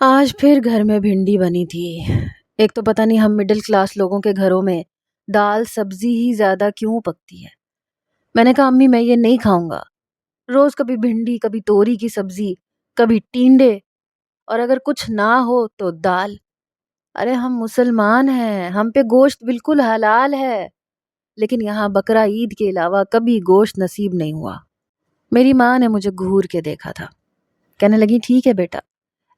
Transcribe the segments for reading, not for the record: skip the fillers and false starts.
آج پھر گھر میں بھنڈی بنی تھی۔ ایک تو پتہ نہیں ہم مڈل کلاس لوگوں کے گھروں میں دال سبزی ہی زیادہ کیوں پکتی ہے۔ میں نے کہا امی میں یہ نہیں کھاؤں گا، روز کبھی بھنڈی کبھی توری کی سبزی کبھی ٹینڈے، اور اگر کچھ نہ ہو تو دال۔ ارے ہم مسلمان ہیں، ہم پہ گوشت بالکل حلال ہے، لیکن یہاں بقرہ عید کے علاوہ کبھی گوشت نصیب نہیں ہوا۔ میری ماں نے مجھے گھور کے دیکھا تھا، کہنے لگی ٹھیک ہے بیٹا،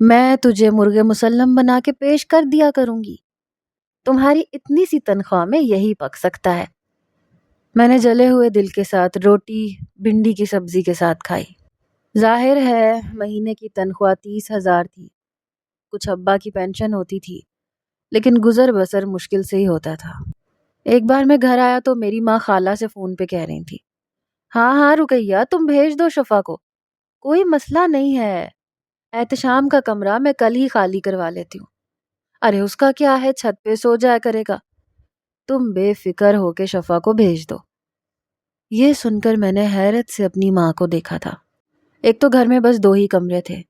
میں تجھے مرغ مسلم بنا کے پیش کر دیا کروں گی، تمہاری اتنی سی تنخواہ میں یہی پک سکتا ہے۔ میں نے جلے ہوئے دل کے ساتھ روٹی بھنڈی کی سبزی کے ساتھ کھائی۔ ظاہر ہے مہینے کی تنخواہ 30,000 تھی، کچھ ابا کی پینشن ہوتی تھی، لیکن گزر بسر مشکل سے ہی ہوتا تھا۔ ایک بار میں گھر آیا تو میری ماں خالہ سے فون پہ کہہ رہی تھی، ہاں ہاں رقیہ تم بھیج دو شفا کو، کوئی مسئلہ نہیں ہے، احتشام کا کمرہ میں کل ہی خالی کروا لیتی ہوں۔ ارے اس کا کیا ہے، چھت پہ سو جایا کرے گا، تم بے فکر ہو کے شفا کو بھیج دو۔ یہ سن کر میں نے حیرت سے اپنی ماں کو دیکھا تھا۔ ایک تو گھر میں بس 2 ہی کمرے تھے،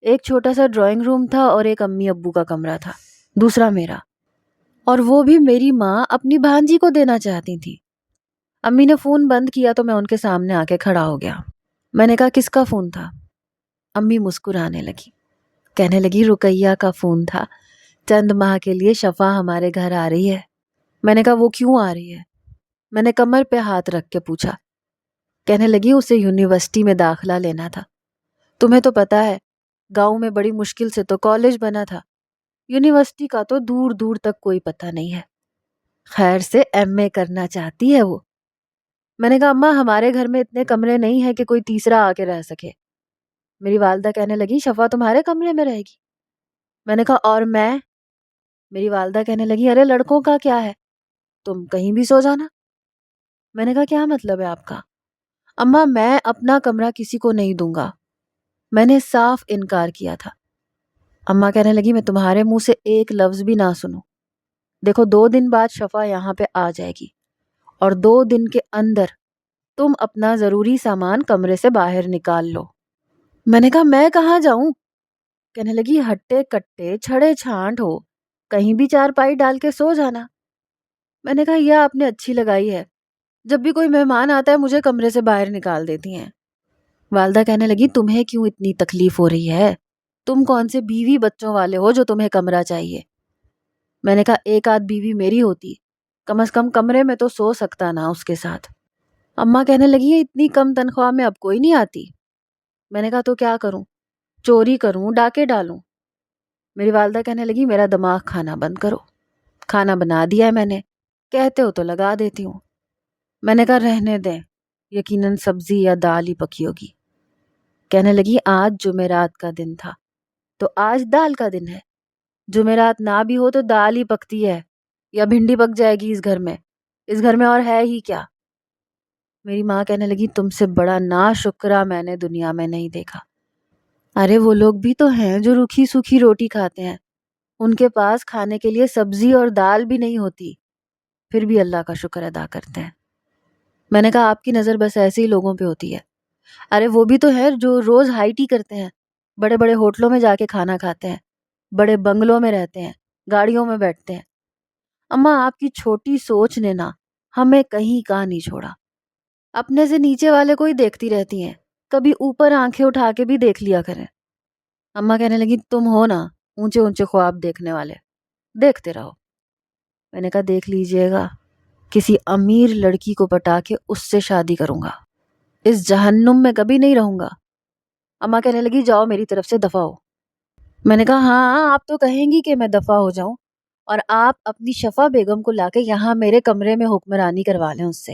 ایک چھوٹا سا ڈرائنگ روم تھا اور ایک امی ابو کا کمرہ تھا، دوسرا میرا، اور وہ بھی میری ماں اپنی بھانجی کو دینا چاہتی تھی۔ امی نے فون بند کیا تو میں ان کے سامنے آ کے کھڑا ہو گیا۔ میں نے کہا کس کا فون تھا؟ امی مسکرانے لگی، کہنے لگی رقیہ کا فون تھا، چند ماہ کے لیے شفا ہمارے گھر آ رہی ہے۔ میں نے کہا وہ کیوں آ رہی ہے؟ میں نے کمر پہ ہاتھ رکھ کے پوچھا۔ کہنے لگی اسے یونیورسٹی میں داخلہ لینا تھا، تمہیں تو پتا ہے گاؤں میں بڑی مشکل سے تو کالج بنا تھا، یونیورسٹی کا تو دور دور تک کوئی پتہ نہیں ہے، خیر سے ایم اے کرنا چاہتی ہے وہ۔ میں نے کہا اماں ہمارے گھر میں اتنے کمرے نہیں ہیں کہ کوئی تیسرا آ کے رہ سکے۔ میری والدہ کہنے لگی شفا تمہارے کمرے میں رہے گی؟ میں نے کہا اور میں؟ میری والدہ کہنے لگی ارے لڑکوں کا کیا ہے، تم کہیں بھی سو جانا۔ میں نے کہا کیا مطلب ہے آپ کا؟ اماں میں اپنا کمرہ کسی کو نہیں دوں گا، میں نے صاف انکار کیا تھا۔ اماں کہنے لگی میں تمہارے منہ سے ایک لفظ بھی نہ سنوں، دیکھو 2 دن بعد شفا یہاں پہ آ جائے گی، اور 2 دن کے اندر تم اپنا ضروری سامان کمرے سے باہر نکال لو۔ میں نے کہا میں کہاں جاؤں؟ کہنے لگی ہٹے کٹے چھڑے چھانٹ ہو، کہیں بھی 4 پائی ڈال کے سو جانا۔ میں نے کہا یہ آپ نے اچھی لگائی ہے، جب بھی کوئی مہمان آتا ہے مجھے کمرے سے باہر نکال دیتی ہیں۔ والدہ کہنے لگی تمہیں کیوں اتنی تکلیف ہو رہی ہے، تم کون سے بیوی بچوں والے ہو جو تمہیں کمرہ چاہیے؟ میں نے کہا ایک آدھ بیوی میری ہوتی کم از کم کمرے میں تو سو سکتا نا اس کے ساتھ۔ اماں کہنے لگی یہ اتنی کم تنخواہ میں اب کوئی نہیں آتی۔ میں نے کہا تو کیا کروں، چوری کروں، ڈاکے ڈالوں؟ میری والدہ کہنے لگی میرا دماغ کھانا بند کرو، کھانا بنا دیا ہے میں نے، کہتے ہو تو لگا دیتی ہوں۔ میں نے کہا رہنے دیں، یقیناً سبزی یا دال ہی پکی ہوگی۔ کہنے لگی آج جمعرات کا دن تھا تو آج دال کا دن ہے، جمعرات نہ بھی ہو تو دال ہی پکتی ہے، یا بھنڈی پک جائے گی اس گھر میں اور ہے ہی کیا؟ میری ماں کہنے لگی تم سے بڑا ناشکرا میں نے دنیا میں نہیں دیکھا۔ ارے وہ لوگ بھی تو ہیں جو روکھی سوکھی روٹی کھاتے ہیں، ان کے پاس کھانے کے لیے سبزی اور دال بھی نہیں ہوتی، پھر بھی اللہ کا شکر ادا کرتے ہیں۔ میں نے کہا آپ کی نظر بس ایسے ہی لوگوں پہ ہوتی ہے، ارے وہ بھی تو ہے جو روز ہائی ٹی کرتے ہیں، بڑے بڑے ہوٹلوں میں جا کے کھانا کھاتے ہیں، بڑے بنگلوں میں رہتے ہیں، گاڑیوں میں بیٹھتے ہیں۔ اماں آپ کی چھوٹی سوچ نے نا ہمیں کہیں کا نہیں چھوڑا، اپنے سے نیچے والے کو ہی دیکھتی رہتی ہیں، کبھی اوپر آنکھیں اٹھا کے بھی دیکھ لیا کریں۔ اماں کہنے لگی تم ہو نا اونچے اونچے خواب دیکھنے والے، دیکھتے رہو۔ میں نے کہا دیکھ لیجئے گا، کسی امیر لڑکی کو پٹا کے اس سے شادی کروں گا، اس جہنم میں کبھی نہیں رہوں گا۔ اماں کہنے لگی جاؤ میری طرف سے دفع ہو۔ میں نے کہا ہاں آپ تو کہیں گی کہ میں دفع ہو جاؤں، اور آپ اپنی شفا بیگم کو لا کے یہاں میرے کمرے میں حکمرانی کروا لیں اس سے،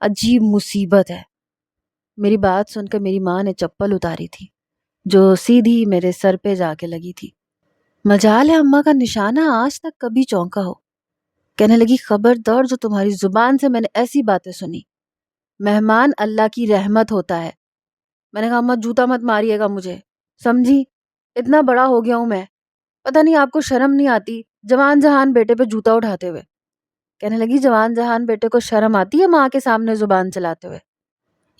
عجیب مصیبت ہے۔ میری بات سن کر میری ماں نے چپل اتاری تھی جو سیدھی میرے سر پہ جا کے لگی تھی۔ مجال ہے اماں کا نشانہ آج تک کبھی چونکا ہو۔ کہنے لگی خبردار جو تمہاری زبان سے میں نے ایسی باتیں سنی، مہمان اللہ کی رحمت ہوتا ہے۔ میں نے کہا اماں جوتا مت ماریے گا مجھے، سمجھی؟ اتنا بڑا ہو گیا ہوں میں، پتہ نہیں آپ کو شرم نہیں آتی جوان جہان بیٹے پہ جوتا اٹھاتے ہوئے۔ کہنے لگی جوان جہان بیٹے کو شرم آتی ہے ماں کے سامنے زبان چلاتے ہوئے؟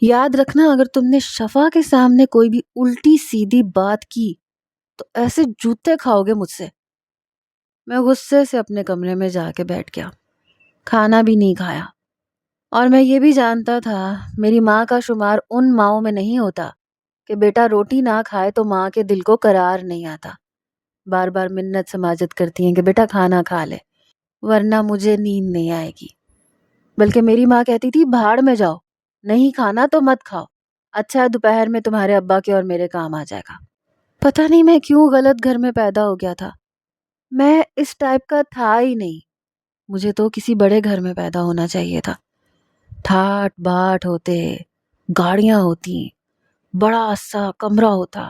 یاد رکھنا اگر تم نے شفا کے سامنے کوئی بھی الٹی سیدھی بات کی تو ایسے جوتے کھاؤ گے مجھ سے۔ میں غصے سے اپنے کمرے میں جا کے بیٹھ گیا، کھانا بھی نہیں کھایا۔ اور میں یہ بھی جانتا تھا میری ماں کا شمار ان ماؤں میں نہیں ہوتا کہ بیٹا روٹی نہ کھائے تو ماں کے دل کو قرار نہیں آتا، بار بار منت سماجت کرتی ہیں کہ بیٹا کھانا کھا لے ورنہ مجھے نیند نہیں آئے گی۔ بلکہ میری ماں کہتی تھی بھاڑ میں جاؤ، نہیں کھانا تو مت کھاؤ، اچھا دوپہر میں تمہارے ابا کے اور میرے کام آ جائے گا۔ پتہ نہیں میں کیوں غلط گھر میں پیدا ہو گیا تھا، میں اس ٹائپ کا تھا ہی نہیں، مجھے تو کسی بڑے گھر میں پیدا ہونا چاہیے تھا۔ ٹھاٹ باٹ ہوتے، گاڑیاں ہوتی، بڑا سا کمرہ ہوتا،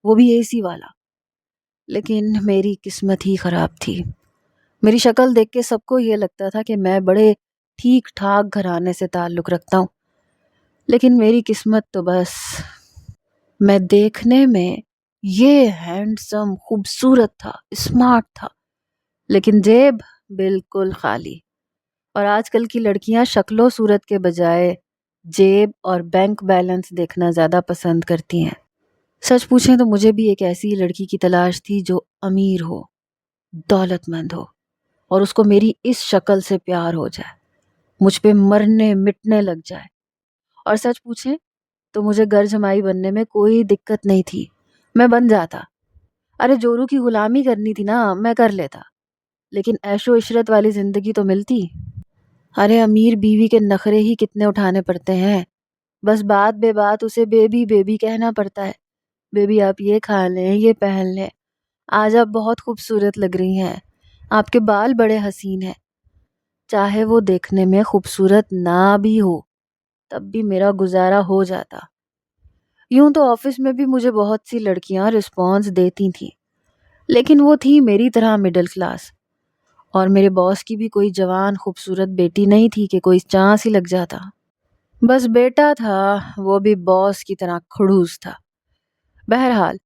وہ بھی اے سی والا۔ لیکن میری قسمت ہی خراب تھی۔ میری شکل دیکھ کے سب کو یہ لگتا تھا کہ میں بڑے ٹھیک ٹھاک گھرانے سے تعلق رکھتا ہوں، لیکن میری قسمت تو بس میں دیکھنے میں یہ ہینڈسم خوبصورت تھا، اسمارٹ تھا، لیکن جیب بالکل خالی۔ اور آج کل کی لڑکیاں شکل و صورت کے بجائے جیب اور بینک بیلنس دیکھنا زیادہ پسند کرتی ہیں۔ سچ پوچھیں تو مجھے بھی ایک ایسی لڑکی کی تلاش تھی جو امیر ہو، دولت مند ہو، اور اس کو میری اس شکل سے پیار ہو جائے، مجھ پہ مرنے مٹنے لگ جائے۔ اور سچ پوچھیں تو مجھے گر جمائی بننے میں کوئی دقت نہیں تھی، میں بن جاتا۔ ارے جورو کی غلامی کرنی تھی نا، میں کر لیتا، لیکن عیش و عشرت والی زندگی تو ملتی۔ ارے امیر بیوی کے نخرے ہی کتنے اٹھانے پڑتے ہیں، بس بات بے بات اسے بیبی بیبی کہنا پڑتا ہے۔ بیبی آپ یہ کھا لیں، یہ پہن لیں، آج آپ بہت خوبصورت لگ رہی ہیں، آپ کے بال بڑے حسین ہیں۔ چاہے وہ دیکھنے میں خوبصورت نہ بھی ہو تب بھی میرا گزارا ہو جاتا۔ یوں تو آفس میں بھی مجھے بہت سی لڑکیاں رسپانس دیتی تھیں، لیکن وہ تھی میری طرح مڈل کلاس، اور میرے باس کی بھی کوئی جوان خوبصورت بیٹی نہیں تھی کہ کوئی چانس ہی لگ جاتا۔ بس بیٹا تھا، وہ بھی باس کی طرح کھڑوس تھا۔ بہرحال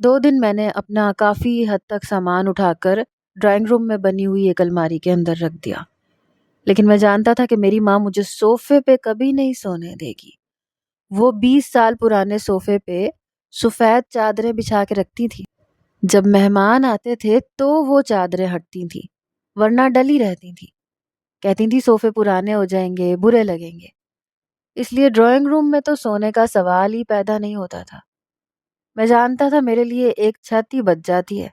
2 دن میں نے اپنا کافی حد تک سامان اٹھا کر ڈرائنگ روم میں بنی ہوئی ایک الماری کے اندر رکھ دیا، لیکن میں جانتا تھا کہ میری ماں مجھے صوفے پہ کبھی نہیں سونے دے گی۔ وہ 20 سال پرانے صوفے پہ سفید چادریں بچھا کے رکھتی تھی، جب مہمان آتے تھے تو وہ چادریں ہٹتی تھیں ورنہ ڈلی رہتی تھی، کہتی تھی صوفے پرانے ہو جائیں گے، برے لگیں گے۔ اس لیے ڈرائنگ روم میں تو سونے کا سوال ہی پیدا نہیں ہوتا تھا۔ میں جانتا تھا میرے لیے ایک چھت ہی بچ جاتی ہے،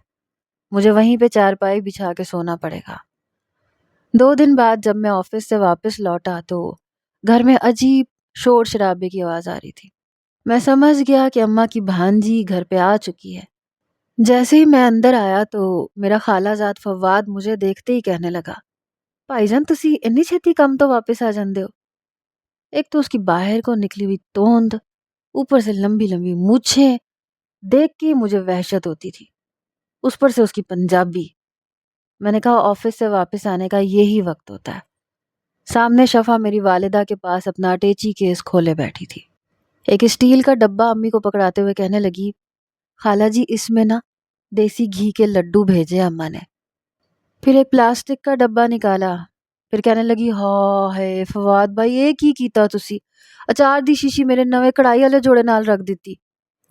مجھے وہیں پہ چارپائی بچھا کے سونا پڑے گا۔ 2 دن بعد جب میں آفس سے واپس لوٹا تو گھر میں عجیب شور شرابے کی آواز آ رہی تھی۔ میں سمجھ گیا کہ اماں کی بھانجی گھر پہ آ چکی ہے۔ جیسے ہی میں اندر آیا تو میرا خالہ زاد فواد مجھے دیکھتے ہی کہنے لگا، بھائی جان تسی انی چھتی کم تو واپس آ جاندے ہو۔ ایک تو اس کی باہر کو نکلی ہوئی توند، اوپر سے لمبی لمبی مونچھیں، دیکھ کے مجھے وحشت ہوتی تھی، اس پر سے اس کی پنجابی۔ میں نے کہا آفس سے واپس آنے کا یہی وقت ہوتا ہے۔ سامنے شفا میری والدہ کے پاس اپنا اٹیچی کیس کھولے بیٹھی تھی، ایک اسٹیل کا ڈبہ امی کو پکڑاتے ہوئے کہنے لگی، خالہ جی اس میں نا دیسی گھی کے لڈو بھیجے اماں نے۔ پھر ایک پلاسٹک کا ڈبہ نکالا، پھر کہنے لگی، ہاں ہے فواد بھائی یہ کی کیتا تسی، اچار دی شیشی میرے نویں کڑائی والے جوڑے نال رکھ دیتی،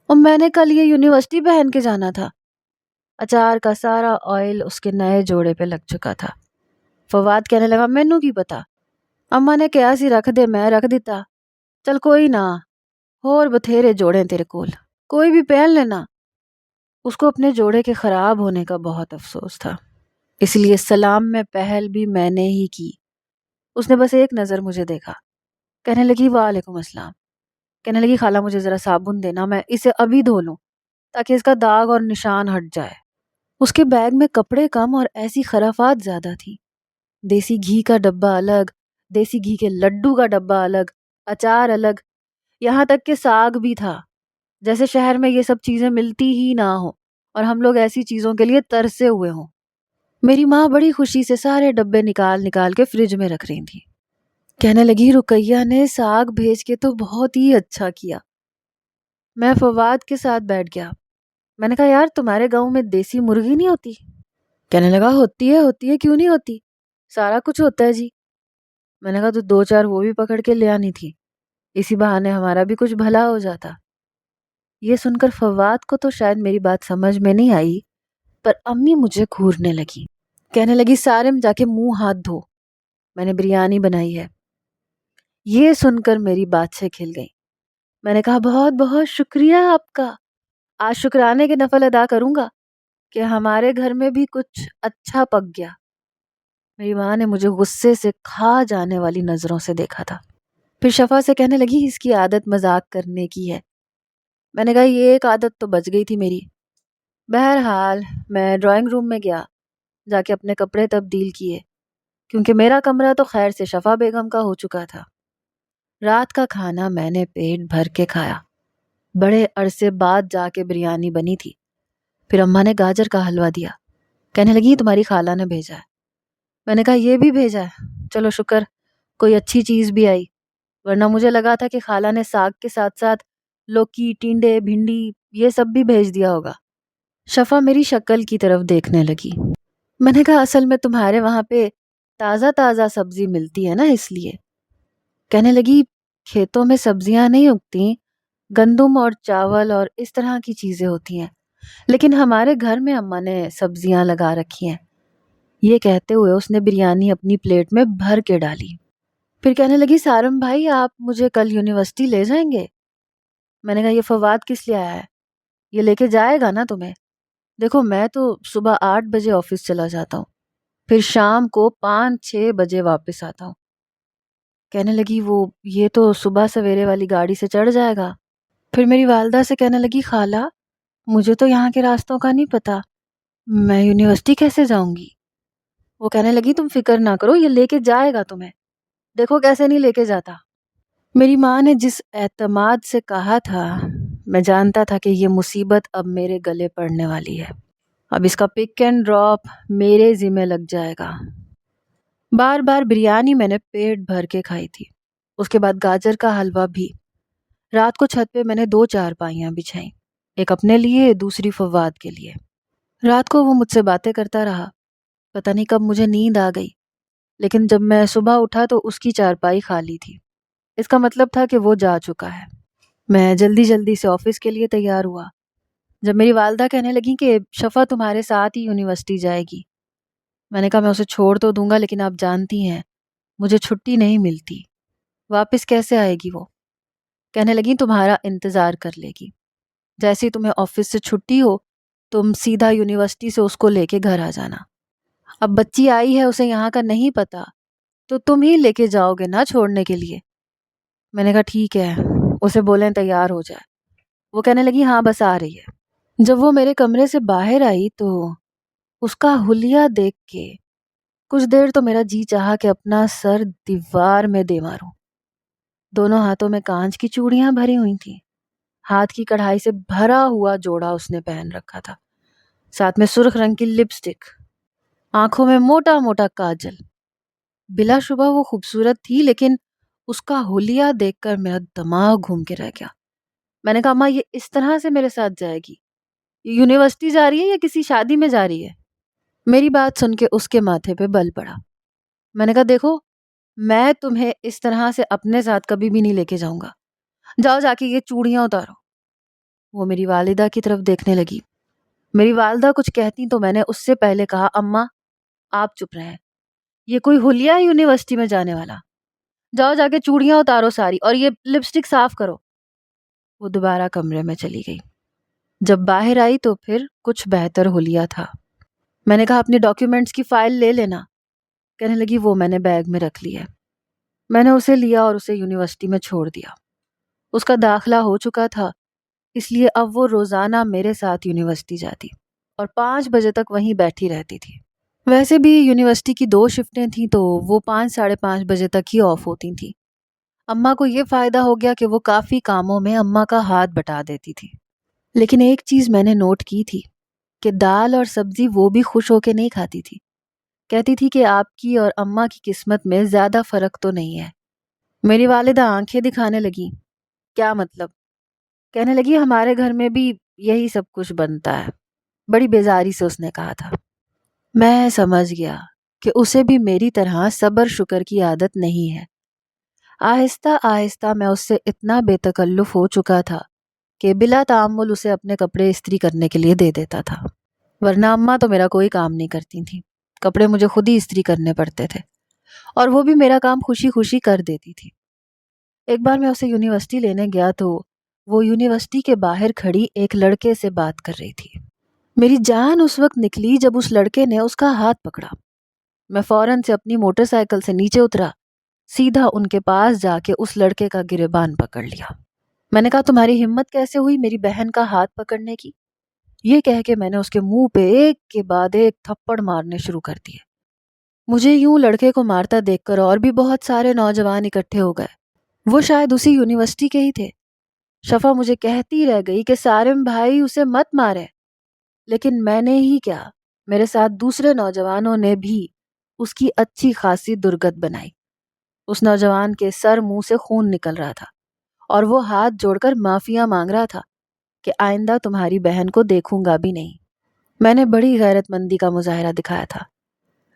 اور میں نے کل یہ یونیورسٹی پہن کے جانا تھا۔ اچار کا سارا آئل اس کے نئے جوڑے پہ لگ چکا تھا۔ فواد کہنے لگا، مینوں کی پتا، اماں نے کہا سی رکھ دے، میں رکھ دیتا، چل کوئی نہ، اور بتھیرے جوڑے تیرے کول، کوئی بھی پہن لینا۔ اس کو اپنے جوڑے کے خراب ہونے کا بہت افسوس تھا، اس لیے سلام میں پہل بھی میں نے ہی کی۔ اس نے بس ایک نظر مجھے دیکھا، کہنے لگی وعلیکم السلام، کہنے لگی خالہ مجھے ذرا صابن دینا، میں اسے ابھی دھو لوں تاکہ اس کا داغ اور نشان ہٹ جائے۔ اس کے بیگ میں کپڑے کم اور ایسی خرافات زیادہ تھی، دیسی گھی کا ڈبہ الگ، دیسی گھی کے لڈو کا ڈبہ الگ، اچار الگ، یہاں تک کہ ساگ بھی تھا، جیسے شہر میں یہ سب چیزیں ملتی ہی نہ ہوں اور ہم لوگ ایسی چیزوں کے لیے ترسے ہوئے ہوں۔ میری ماں بڑی خوشی سے سارے ڈبے نکال نکال کے فریج میں رکھ رہی تھی، کہنے لگی رقیہ نے ساگ بھیج کے تو بہت ہی اچھا کیا۔ میں فواد کے ساتھ بیٹھ گیا، میں نے کہا یار تمہارے گاؤں میں دیسی مرغی نہیں ہوتی؟ کہنے لگا ہوتی ہے کیوں نہیں ہوتی، سارا کچھ ہوتا ہے جی۔ میں نے کہا تو 2-4 وہ بھی پکڑ کے لے آنی تھی۔ اسی بہانے ہمارا بھی کچھ بھلا ہو جاتا۔ یہ سن کر فواد کو تو شاید میری بات سمجھ میں نہیں آئی، پر امی مجھے گھورنے لگی، کہنے لگی سارم جا کے منہ ہاتھ دھو، میں نے بریانی بنائی ہے۔ یہ سن کر میری بات سے کھل گئی۔ میں نے کہا بہت بہت شکریہ آپ کا، آج شکرانے کے نفل ادا کروں گا کہ ہمارے گھر میں بھی کچھ اچھا پک گیا۔ میری ماں نے مجھے غصے سے کھا جانے والی نظروں سے دیکھا تھا، پھر شفا سے کہنے لگی اس کی عادت مذاق کرنے کی ہے۔ میں نے کہا یہ ایک عادت تو بچ گئی تھی میری۔ بہرحال میں ڈرائنگ روم میں گیا، جا کے اپنے کپڑے تبدیل کیے، کیونکہ میرا کمرہ تو خیر سے شفا بیگم کا ہو چکا تھا۔ رات کا کھانا میں نے پیٹ بھر کے کھایا، بڑے عرصے بعد جا کے بریانی بنی تھی۔ پھر اماں نے گاجر کا حلوہ دیا، کہنے لگی تمہاری خالہ نے بھیجا ہے۔ میں نے کہا یہ بھی بھیجا ہے، چلو شکر کوئی اچھی چیز بھی آئی، ورنہ مجھے لگا تھا کہ خالہ نے ساگ کے ساتھ ساتھ لوکی، ٹینڈے، بھنڈی یہ سب بھی بھیج دیا ہوگا۔ شفا میری شکل کی طرف دیکھنے لگی۔ میں نے کہا اصل میں تمہارے وہاں پہ تازہ تازہ سبزی ملتی ہے نا، اس لیے۔ کہنے لگی کھیتوں میں سبزیاں نہیں اگتی، گندم اور چاول اور اس طرح کی چیزیں ہوتی ہیں، لیکن ہمارے گھر میں اماں نے سبزیاں لگا رکھی ہیں۔ یہ کہتے ہوئے اس نے بریانی اپنی پلیٹ میں بھر کے ڈالی، پھر کہنے لگی سارم بھائی آپ مجھے کل یونیورسٹی لے جائیں گے؟ میں نے کہا یہ فواد کس لیے آیا ہے، یہ لے کے جائے گا نا تمہیں؟ دیکھو میں تو صبح 8 بجے آفس چلا جاتا ہوں، پھر شام کو 5-6 بجے واپس آتا ہوں۔ کہنے لگی وہ یہ تو صبح سویرے والی گاڑی سے چڑھ جائے گا۔ پھر میری والدہ سے کہنے لگی خالہ مجھے تو یہاں کے راستوں کا نہیں پتا، میں یونیورسٹی کیسے جاؤں گی؟ وہ کہنے لگی تم فکر نہ کرو، یہ لے کے جائے گا تمہیں، دیکھو کیسے نہیں لے کے جاتا۔ میری ماں نے جس اعتماد سے کہا تھا، میں جانتا تھا کہ یہ مصیبت اب میرے گلے پڑنے والی ہے، اب اس کا پک اینڈ ڈراپ میرے ذمہ لگ جائے گا۔ بار بار بریانی میں نے پیٹ بھر کے کھائی تھی، اس کے بعد گاجر کا حلوہ بھی۔ رات کو چھت پہ میں نے 2 چارپائیاں بچھائیں، ایک اپنے لیے دوسری فواد کے لیے۔ رات کو وہ مجھ سے باتیں کرتا رہا، پتہ نہیں کب مجھے نیند آ گئی، لیکن جب میں صبح اٹھا تو اس کی چارپائی خالی تھی، اس کا مطلب تھا کہ وہ جا چکا ہے۔ میں جلدی جلدی سے آفس کے لیے تیار ہوا، جب میری والدہ کہنے لگی کہ شفا تمہارے ساتھ ہی یونیورسٹی جائے گی۔ میں نے کہا میں اسے چھوڑ تو دوں گا، لیکن آپ جانتی ہیں مجھے چھٹی نہیں ملتی، واپس کیسے آئے گی وہ؟ کہنے لگی تمہارا انتظار کر لے گی، جیسے ہی تمہیں آفس سے چھٹی ہو تم سیدھا یونیورسٹی سے اس کو لے کے گھر آ جانا۔ اب بچی آئی ہے، اسے یہاں کا نہیں پتا، تو تم ہی لے کے جاؤ گے نا چھوڑنے کے لیے۔ میں نے کہا ٹھیک ہے، اسے بولیں تیار ہو جائے۔ وہ کہنے لگی ہاں بس آ رہی ہے۔ جب وہ میرے کمرے سے باہر آئی تو اس کا حلیہ دیکھ کے کچھ دیر تو میرا جی چاہا کہ اپنا سر دیوار میں دے ماروں۔ دونوں ہاتھوں میں کانچ کی چوڑیاں بھری ہوئی تھیں، ہاتھ کی کڑھائی سے بھرا ہوا جوڑا اس نے پہن رکھا تھا، ساتھ میں سرخ رنگ کی لپسٹک، آنکھوں میں موٹا موٹا کاجل۔ بلا شبہ وہ خوبصورت تھی، لیکن اس کا حلیہ دیکھ کر میرا دماغ گھوم کے رہ گیا۔ میں نے کہا اماں یہ اس طرح سے میرے ساتھ جائے گی؟ یہ یونیورسٹی جا رہی ہے یا کسی شادی میں جا رہی ہے؟ میری بات سن کے اس کے ماتھے پہ بل پڑا۔ میں نے کہا دیکھو میں تمہیں اس طرح سے اپنے ساتھ کبھی بھی نہیں لے کے جاؤں گا، جاؤ جا کے یہ چوڑیاں اتارو۔ وہ میری والدہ کی طرف دیکھنے لگی۔ میری والدہ کچھ کہتی تو میں نے اس سے پہلے کہا اماں آپ چپ رہیں، یہ کوئی حلیہ ہے یونیورسٹی میں جانے والا؟ جاؤ جا کے چوڑیاں اتارو ساری، اور یہ لپسٹک صاف کرو۔ وہ دوبارہ کمرے میں چلی گئی۔ جب باہر آئی تو پھر کچھ بہتر حلیہ تھا۔ میں نے کہا اپنے ڈاکیومنٹس کی فائل لے لینا۔ کہنے لگی وہ میں نے بیگ میں رکھ لی ہے۔ میں نے اسے لیا اور اسے یونیورسٹی میں چھوڑ دیا۔ اس کا داخلہ ہو چکا تھا، اس لیے اب وہ روزانہ میرے ساتھ یونیورسٹی جاتی اور 5 بجے تک وہیں بیٹھی رہتی تھی۔ ویسے بھی یونیورسٹی کی 2 شفٹیں تھیں تو وہ 5-5:30 بجے تک ہی آف ہوتی تھیں۔ اماں کو یہ فائدہ ہو گیا کہ وہ کافی کاموں میں اماں کا ہاتھ بٹا دیتی تھی۔ لیکن ایک چیز میں نے نوٹ کی تھی کہ دال اور سبزی وہ بھی خوش ہو کے نہیں کھاتی تھی۔ کہتی تھی کہ آپ کی اور اماں کی قسمت میں زیادہ فرق تو نہیں ہے۔ میری والدہ آنکھیں دکھانے لگی۔ کیا مطلب؟ کہنے لگی ہمارے گھر میں بھی یہی سب کچھ بنتا ہے، بڑی بیزاری سے اس نے کہا تھا۔ میں سمجھ گیا کہ اسے بھی میری طرح صبر شکر کی عادت نہیں ہے۔ آہستہ آہستہ میں اس سے اتنا بے تکلف ہو چکا تھا کہ بلا تعمل اسے اپنے کپڑے استری کرنے کے لیے دے دیتا تھا، ورنہ اماں تو میرا کوئی کام نہیں کرتی تھیں، کپڑے مجھے خود ہی استری کرنے پڑتے تھے، اور وہ بھی میرا کام خوشی خوشی کر دیتی تھی۔ ایک بار میں اسے یونیورسٹی لینے گیا تو وہ یونیورسٹی کے باہر کھڑی ایک لڑکے سے بات کر رہی تھی۔ میری جان اس وقت نکلی جب اس لڑکے نے اس کا ہاتھ پکڑا۔ میں فوراً سے اپنی موٹر سائیکل سے نیچے اترا، سیدھا ان کے پاس جا کے اس لڑکے کا گریبان پکڑ لیا۔ میں نے کہا تمہاری ہمت کیسے ہوئی میری بہن کا ہاتھ پکڑنے کی؟ یہ کہہ کے میں نے اس کے منہ پہ ایک کے بعد ایک تھپڑ مارنے شروع کر دیے۔ مجھے یوں لڑکے کو مارتا دیکھ کر اور بھی بہت سارے نوجوان اکٹھے ہو گئے۔ وہ شاید اسی یونیورسٹی کے ہی تھے۔ شفا مجھے کہتی رہ گئی کہ سارم بھائی اسے مت مارے، لیکن میں نے ہی کیا، میرے ساتھ دوسرے نوجوانوں نے بھی اس کی اچھی خاصی درگت بنائی۔ اس نوجوان کے سر منہ سے خون نکل رہا تھا اور وہ ہاتھ جوڑ کر معافیاں مانگ رہا تھا کہ آئندہ تمہاری بہن کو دیکھوں گا بھی نہیں۔ میں نے بڑی غیرت مندی کا مظاہرہ دکھایا تھا،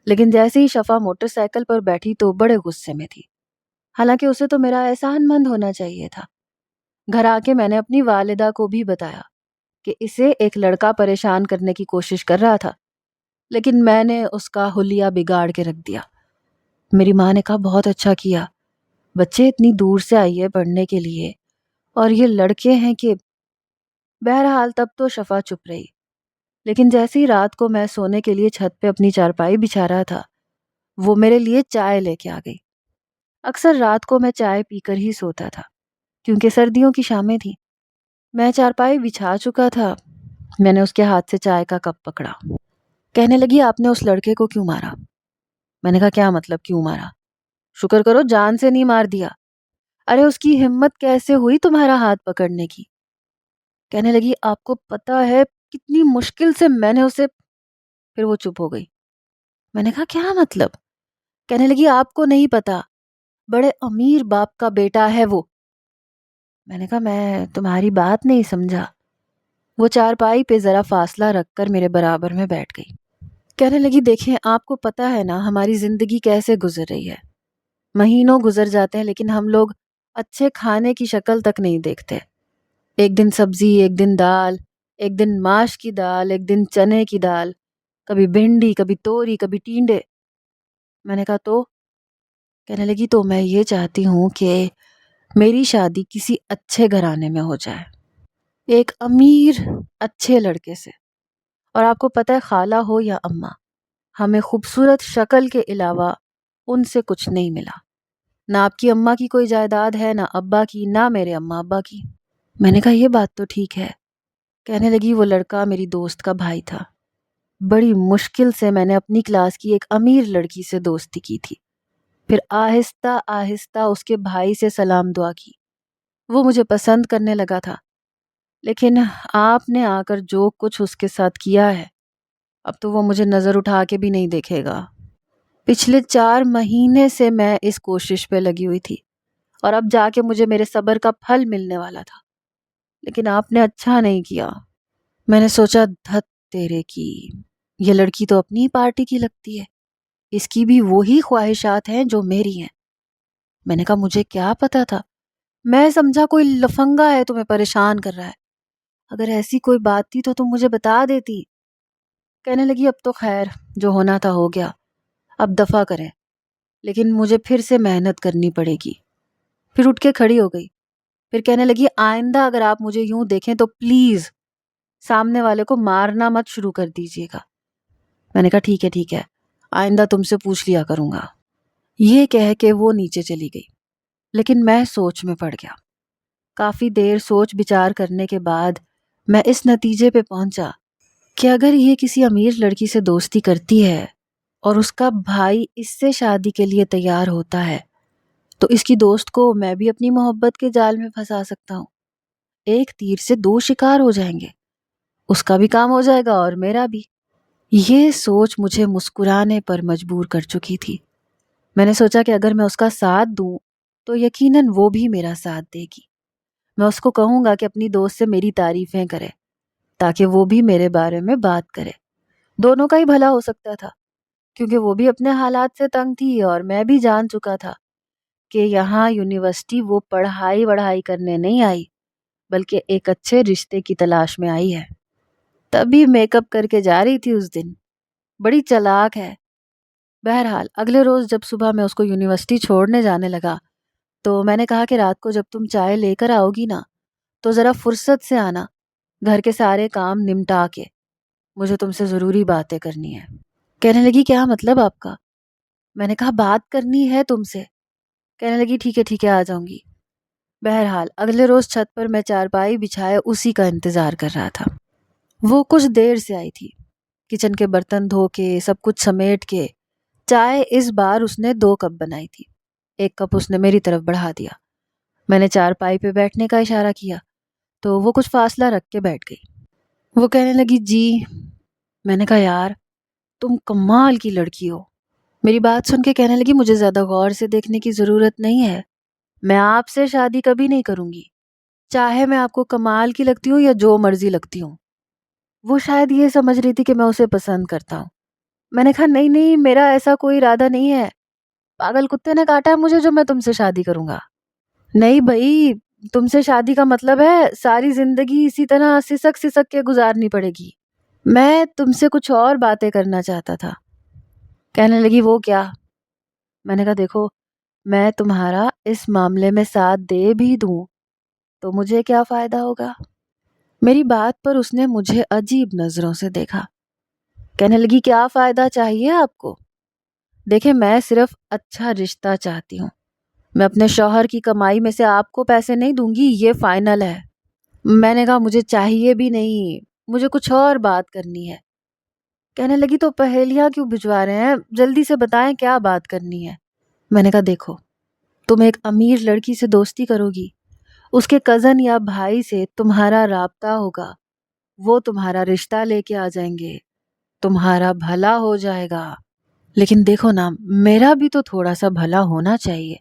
لیکن جیسے ہی شفا موٹر سائیکل پر بیٹھی تو بڑے غصے میں تھی، حالانکہ اسے تو میرا احسان مند ہونا چاہیے تھا۔ گھر آ کے میں نے اپنی والدہ کو بھی بتایا کہ اسے ایک لڑکا پریشان کرنے کی کوشش کر رہا تھا، لیکن میں نے اس کا حلیہ بگاڑ کے رکھ دیا۔ میری ماں نے کہا بہت اچھا کیا، بچے اتنی دور سے آئیے پڑھنے کے لیے اور یہ لڑکے ہیں کہ… بہرحال تب تو شفا چپ رہی، لیکن جیسے ہی رات کو میں سونے کے لیے چھت پہ اپنی چارپائی بچھا رہا تھا، وہ میرے لیے چائے لے کے آ گئی۔ اکثر رات کو میں چائے پی کر ہی سوتا تھا کیونکہ سردیوں کی شامیں تھیں۔ میں چارپائی بچھا چکا تھا، میں نے اس کے ہاتھ سے چائے کا کپ پکڑا۔ کہنے لگی آپ نے اس لڑکے کو کیوں مارا؟ میں نے کہا کیا مطلب کیوں مارا؟ شکر کرو جان سے نہیں مار دیا۔ ارے اس کی ہمت کیسے ہوئی تمہارا ہاتھ پکڑنے کی؟ کہنے لگی آپ کو پتا ہے کتنی مشکل سے میں نے اسے… پھر وہ چپ ہو گئی۔ میں نے کہا کیا مطلب؟ کہنے لگی آپ کو نہیں پتا، بڑے امیر باپ کا بیٹا ہے وہ۔ میں نے کہا میں تمہاری بات نہیں سمجھا۔ وہ چارپائی پہ ذرا فاصلہ رکھ کر میرے برابر میں بیٹھ گئی۔ کہنے لگی دیکھیں آپ کو پتا ہے نا ہماری زندگی کیسے گزر رہی ہے، مہینوں گزر جاتے ہیں لیکن ہم لوگ اچھے کھانے کی شکل تک نہیں دیکھتے۔ ایک دن سبزی، ایک دن دال، ایک دن ماش کی دال، ایک دن چنے کی دال، کبھی بھنڈی، کبھی توری، کبھی ٹینڈے۔ میں نے کہا تو؟ کہنے لگی تو میں یہ چاہتی ہوں کہ میری شادی کسی اچھے گھرانے میں ہو جائے، ایک امیر اچھے لڑکے سے۔ اور آپ کو پتہ ہے خالہ ہو یا اماں، ہمیں خوبصورت شکل کے علاوہ ان سے کچھ نہیں ملا۔ نہ آپ کی اماں کی کوئی جائیداد ہے، نہ ابا کی، نہ میرے اماں ابا کی۔ میں نے کہا یہ بات تو ٹھیک ہے۔ کہنے لگی وہ لڑکا میری دوست کا بھائی تھا، بڑی مشکل سے میں نے اپنی کلاس کی ایک امیر لڑکی سے دوستی کی تھی، پھر آہستہ آہستہ اس کے بھائی سے سلام دعا کی، وہ مجھے پسند کرنے لگا تھا۔ لیکن آپ نے آ کر جو کچھ اس کے ساتھ کیا ہے، اب تو وہ مجھے نظر اٹھا کے بھی نہیں دیکھے گا۔ پچھلے 4 مہینے سے میں اس کوشش پہ لگی ہوئی تھی اور اب جا کے مجھے میرے صبر کا پھل ملنے والا تھا، لیکن آپ نے اچھا نہیں کیا۔ میں نے سوچا دھت تیرے کی، یہ لڑکی تو اپنی پارٹی کی لگتی ہے، اس کی بھی وہی خواہشات ہیں جو میری ہیں۔ میں نے کہا مجھے کیا پتا تھا، میں سمجھا کوئی لفنگا ہے تمہیں پریشان کر رہا ہے، اگر ایسی کوئی بات تھی تو تم مجھے بتا دیتی۔ کہنے لگی اب تو خیر جو ہونا تھا ہو گیا، اب دفع کریں، لیکن مجھے پھر سے محنت کرنی پڑے گی۔ پھر اٹھ کے کھڑی ہو گئی، پھر کہنے لگی آئندہ اگر آپ مجھے یوں دیکھیں تو پلیز سامنے والے کو مارنا مت شروع کر دیجیے گا۔ میں نے کہا ٹھیک ہے، آئندہ تم سے پوچھ لیا کروں گا۔ یہ کہہ کے وہ نیچے چلی گئی، لیکن میں سوچ میں پڑ گیا۔ کافی دیر سوچ بچار کرنے کے بعد میں اس نتیجے پہ پہنچا کہ اگر یہ کسی امیر لڑکی سے دوستی کرتی ہے اور اس کا بھائی اس سے شادی کے لیے تیار ہوتا ہے تو اس کی دوست کو میں بھی اپنی محبت کے جال میں پھنسا سکتا ہوں۔ ایک تیر سے 2 شکار ہو جائیں گے، اس کا بھی کام ہو جائے گا اور میرا بھی۔ یہ سوچ مجھے مسکرانے پر مجبور کر چکی تھی۔ میں نے سوچا کہ اگر میں اس کا ساتھ دوں تو یقیناً وہ بھی میرا ساتھ دے گی۔ میں اس کو کہوں گا کہ اپنی دوست سے میری تعریفیں کرے تاکہ وہ بھی میرے بارے میں بات کرے، دونوں کا ہی بھلا ہو سکتا تھا، کیونکہ وہ بھی اپنے حالات سے تنگ تھی اور میں بھی جان چکا تھا کہ یہاں یونیورسٹی وہ پڑھائی کرنے نہیں آئی بلکہ ایک اچھے رشتے کی تلاش میں آئی ہے۔ تبھی میک اپ کر کے جا رہی تھی اس دن، بڑی چالاک ہے۔ بہرحال اگلے روز جب صبح میں اس کو یونیورسٹی چھوڑنے جانے لگا تو میں نے کہا کہ رات کو جب تم چائے لے کر آؤ گی نا تو ذرا فرصت سے آنا، گھر کے سارے کام نمٹا کے، مجھے تم سے ضروری باتیں کرنی ہے۔ کہنے لگی کیا مطلب آپ کا؟ میں نے کہا بات کرنی ہے تم سے۔ کہنے لگی ٹھیک ہے آ جاؤں گی۔ بہرحال اگلے روز چھت پر میں چارپائی بچھائے اسی کا انتظار کر رہا تھا۔ وہ کچھ دیر سے آئی تھی، کچن کے برتن دھو کے سب کچھ سمیٹ کے۔ چائے اس بار اس نے 2 کپ بنائی تھی، 1 کپ اس نے میری طرف بڑھا دیا۔ میں نے چارپائی پہ بیٹھنے کا اشارہ کیا تو وہ کچھ فاصلہ رکھ کے بیٹھ گئی۔ وہ کہنے لگی جی۔ میں نے کہا یار تم کمال کی لڑکی ہو۔ میری بات سن کے کہنے لگی مجھے زیادہ غور سے دیکھنے کی ضرورت نہیں ہے، میں آپ سے شادی کبھی نہیں کروں گی، چاہے میں آپ کو کمال کی لگتی ہوں یا جو مرضی لگتی ہوں۔ وہ شاید یہ سمجھ رہی تھی کہ میں اسے پسند کرتا ہوں۔ میں نے کہا نہیں میرا ایسا کوئی ارادہ نہیں ہے، پاگل کتے نے کاٹا ہے مجھے جو میں تم سے شادی کروں گا۔ نہیں بھائی، تم سے شادی کا مطلب ہے ساری زندگی اسی طرح سسک سسک کے گزارنی پڑے گی۔ میں تم سے کچھ اور باتیں کرنا چاہتا تھا۔ کہنے لگی وہ کیا؟ میں نے کہا دیکھو میں تمہارا اس معاملے میں ساتھ دے بھی دوں تو مجھے کیا فائدہ ہوگا؟ میری بات پر اس نے مجھے عجیب نظروں سے دیکھا۔ کہنے لگی کیا فائدہ چاہیے آپ کو؟ دیکھیں میں صرف اچھا رشتہ چاہتی ہوں، میں اپنے شوہر کی کمائی میں سے آپ کو پیسے نہیں دوں گی، یہ فائنل ہے۔ میں نے کہا مجھے چاہیے بھی نہیں، مجھے کچھ اور بات کرنی ہے۔ کہنے لگی تو پہیلیاں کیوں بھجوا رہے ہیں، جلدی سے بتائیں کیا بات کرنی ہے۔ میں نے کہا دیکھو تم ایک امیر لڑکی سے دوستی کرو گی، اس کے کزن یا بھائی سے تمہارا رابطہ ہوگا، وہ تمہارا رشتہ لے کے آ جائیں گے، تمہارا بھلا ہو جائے گا۔ لیکن دیکھو نا میرا بھی تو تھوڑا سا بھلا ہونا چاہیے،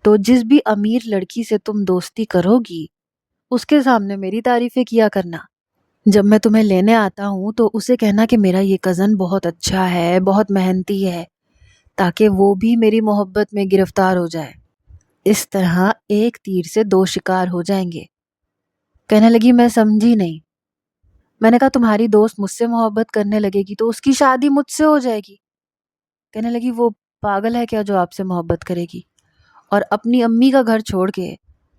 تو جس بھی امیر لڑکی سے تم دوستی کرو گی اس کے سامنے میری تعریفیں کیا کرنا۔ جب میں تمہیں لینے آتا ہوں تو اسے کہنا کہ میرا یہ کزن بہت اچھا ہے، بہت محنتی ہے، تاکہ وہ بھی میری محبت میں گرفتار ہو جائے۔ اس طرح ایک تیر سے 2 شکار ہو جائیں گے۔ کہنے لگی میں سمجھی نہیں۔ میں نے کہا تمہاری دوست مجھ سے محبت کرنے لگے گی تو اس کی شادی مجھ سے ہو جائے گی۔ کہنے لگی وہ پاگل ہے کیا جو آپ سے محبت کرے گی اور اپنی امی کا گھر چھوڑ کے،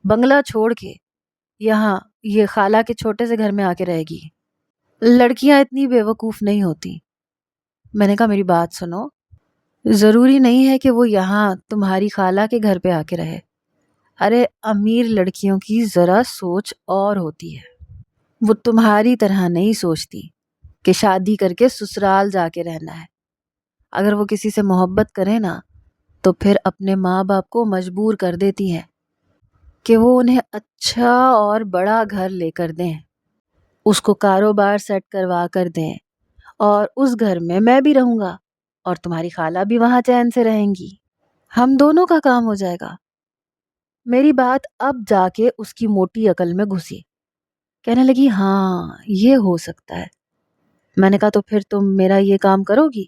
بنگلہ چھوڑ کے یہاں یہ خالہ کے چھوٹے سے گھر میں آ کے رہے گی؟ لڑکیاں اتنی بے وقوف نہیں ہوتی۔ میں نے کہا میری بات سنو، ضروری نہیں ہے کہ وہ یہاں تمہاری خالہ کے گھر پہ آ کے رہے۔ ارے امیر لڑکیوں کی ذرا سوچ اور ہوتی ہے، وہ تمہاری طرح نہیں سوچتی کہ شادی کر کے سسرال جا کے رہنا ہے۔ اگر وہ کسی سے محبت کرے نا تو پھر اپنے ماں باپ کو مجبور کر دیتی ہیں کہ وہ انہیں اچھا اور بڑا گھر لے کر دیں، اس کو کاروبار سیٹ کروا کر دیں، اور اس گھر میں بھی رہوں گا اور تمہاری خالہ بھی وہاں چین سے رہیں گی، ہم دونوں کا کام ہو جائے گا۔ میری بات اب جا کے اس کی موٹی عقل میں گھسی۔ کہنے لگی ہاں یہ ہو سکتا ہے۔ میں نے کہا تو پھر تم میرا یہ کام کرو گی؟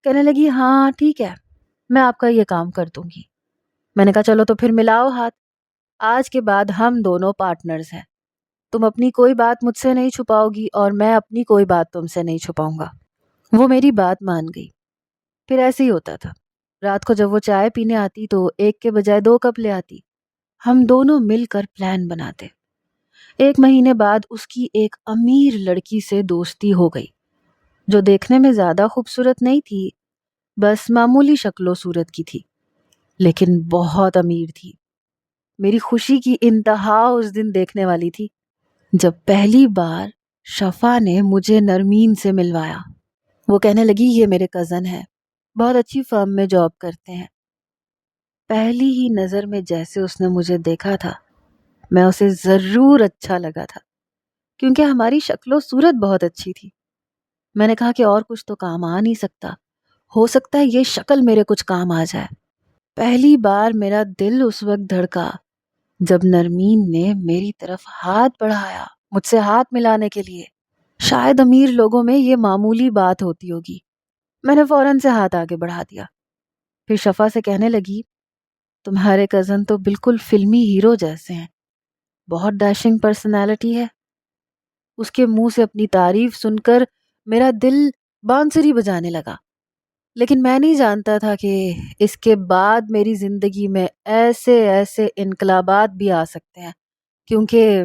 کہنے لگی ہاں ٹھیک ہے میں آپ کا یہ کام کر دوں گی۔ میں نے کہا چلو تو پھر ملاؤ ہاتھ، آج کے بعد ہم دونوں پارٹنرز ہیں، تم اپنی کوئی بات مجھ سے نہیں چھپاؤ گی اور میں اپنی کوئی بات تم سے نہیں چھپاؤں گا۔ وہ میری بات مان گئی۔ پھر ایسے ہی ہوتا تھا، رات کو جب وہ چائے پینے آتی تو 1 کے بجائے 2 کپ لے آتی، ہم دونوں مل کر پلان بناتے۔ 1 مہینے بعد اس کی ایک امیر لڑکی سے دوستی ہو گئی جو دیکھنے میں زیادہ خوبصورت نہیں تھی، بس معمولی شکل و صورت کی تھی، لیکن بہت امیر تھی۔ میری خوشی کی انتہا اس دن دیکھنے والی تھی جب پہلی بار شفا نے مجھے نرمین سے ملوایا۔ وہ کہنے لگی یہ میرے کزن ہے، بہت اچھی فرم میں جاب کرتے ہیں۔ پہلی ہی نظر میں جیسے اس نے مجھے دیکھا تھا میں اسے ضرور اچھا لگا تھا، کیونکہ ہماری شکل و صورت بہت اچھی تھی۔ میں نے کہا کہ اور کچھ تو کام آ نہیں سکتا، ہو سکتا ہے یہ شکل میرے کچھ کام آ جائے۔ پہلی بار میرا دل اس وقت دھڑکا جب نرمین نے میری طرف ہاتھ بڑھایا مجھ سے ہاتھ ملانے کے لیے۔ شاید امیر لوگوں میں یہ معمولی بات ہوتی ہوگی، میں نے فوراً سے ہاتھ آگے بڑھا دیا۔ پھر شفا سے کہنے لگی تمہارے کزن تو بالکل فلمی ہیرو جیسے ہیں، بہت ڈیشنگ پرسنالٹی ہے۔ اس کے منہ سے اپنی تعریف سن کر میرا دل بانسری بجانے لگا، لیکن میں نہیں جانتا تھا کہ اس کے بعد میری زندگی میں ایسے ایسے انقلابات بھی آ سکتے ہیں، کیونکہ